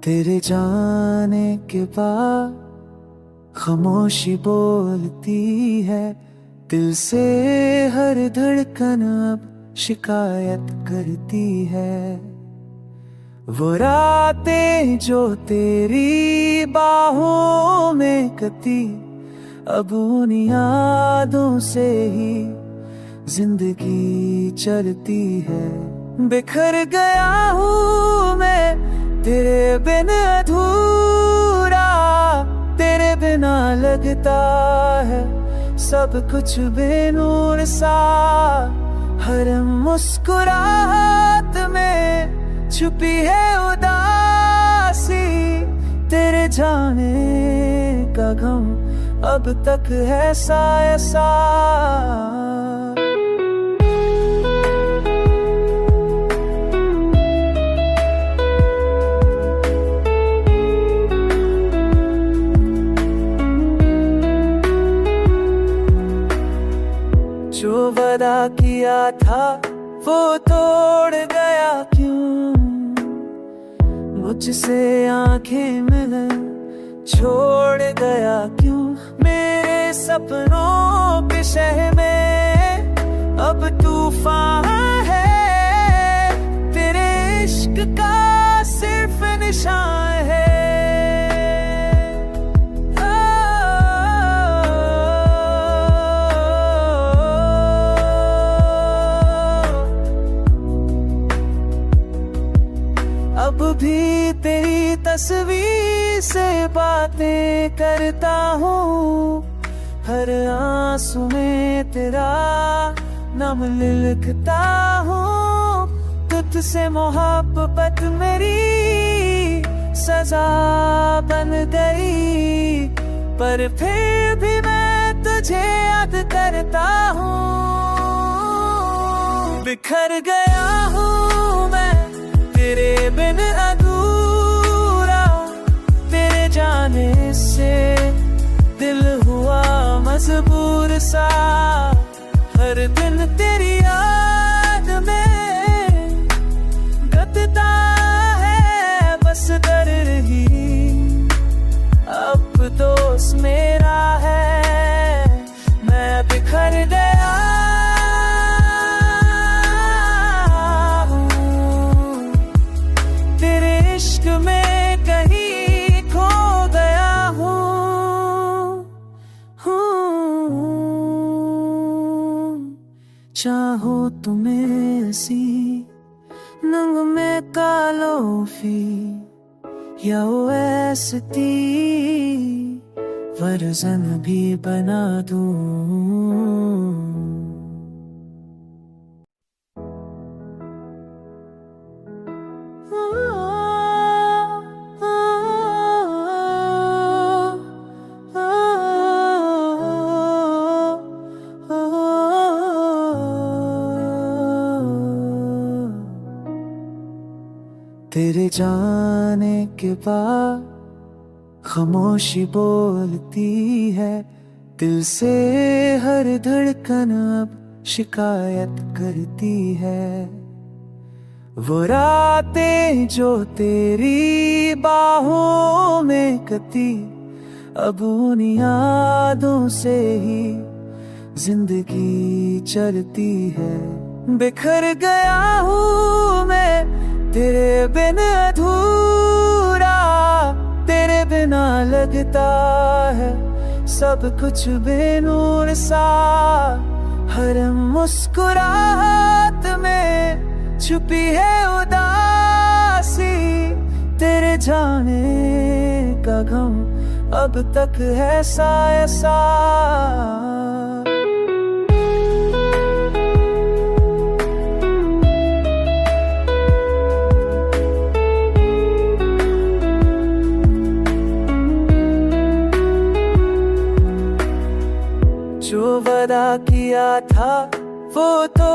तेरे जाने के बाद खामोशी बोलती है, दिल से हर धड़कन अब शिकायत करती है। वो रातें जो तेरी बाहों में कटी, अब उन यादों से ही जिंदगी चलती है। बिखर गया हूँ मैं तेरे बिन अधूरा, तेरे बिना लगता है सब कुछ बेनूर सा। हर मुस्कुराहट में छुपी है उदासी, तेरे जाने का गम अब तक है ऐसा। जो वादा किया था वो तोड़ गया क्यों, मुझसे आंखें मिलन छोड़ गया क्यों। मेरे सपनों के शहर में अब तूफान है, तेरे इश्क का सिर्फ निशान है। अब भी तेरी तस्वीर से बातें करता हूँ, हर आंसू में तेरा नाम लिखता हूँ। तुझसे मोहब्बत मेरी सजा बन गई, पर फिर भी मैं तुझे याद करता हूँ। बिखर गया हूँ मैं तेरे बिन अधूरा, तेरे जाने से दिल हुआ मजबूर सा। हर दिन तेरी याद में गदता है बस दर्द ही, अब दोस्त मेरा है मैं बिखर गया। में कहीं खो गया हूँ। चाहो तुम्हें ऐसी नंग में कालोफी, या वो ऐसी वर्जन भी बना दूँ। तेरे जाने के बाद खामोशी बोलती है, दिल से हर धड़कन अब शिकायत करती है। वो रातें जो तेरी बाहों में कटी, अब उन यादों से ही जिंदगी चलती है। बिखर गया हूँ मैं तेरे बिन अधूरा, तेरे बिना लगता है सब कुछ बेनूर सा। हर मुस्कुराहट में छुपी है उदासी, तेरे जाने का गम अब तक है ऐसा। जो वादा किया था वो तो